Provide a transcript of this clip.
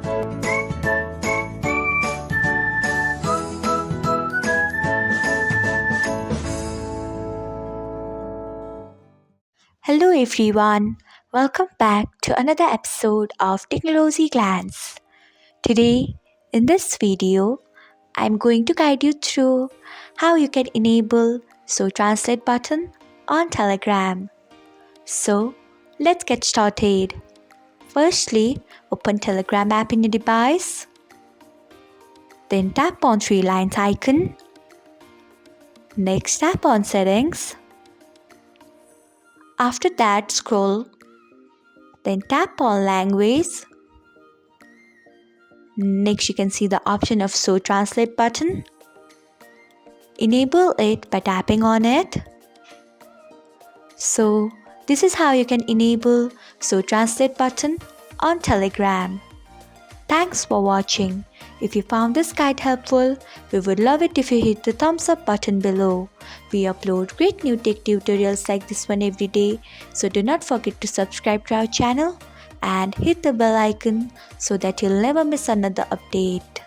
Hello everyone, welcome back to another episode of Technologyglance. Today, in this video, I'm going to guide you through how you can enable So Translate button on Telegram. So, let's get started. Firstly, open Telegram app in your device. Then tap on three lines icon. Next, tap on Settings. After that, scroll. Then tap on Language. Next, you can see the option of So Translate button. Enable it by tapping on it. So, this is how you can enable So Translate button on Telegram. Thanks for watching. If you found this guide helpful, we would love it if you hit the thumbs up button below. We upload great new tech tutorials like this one every day, so do not forget to subscribe to our channel and hit the bell icon so that you'll never miss another update.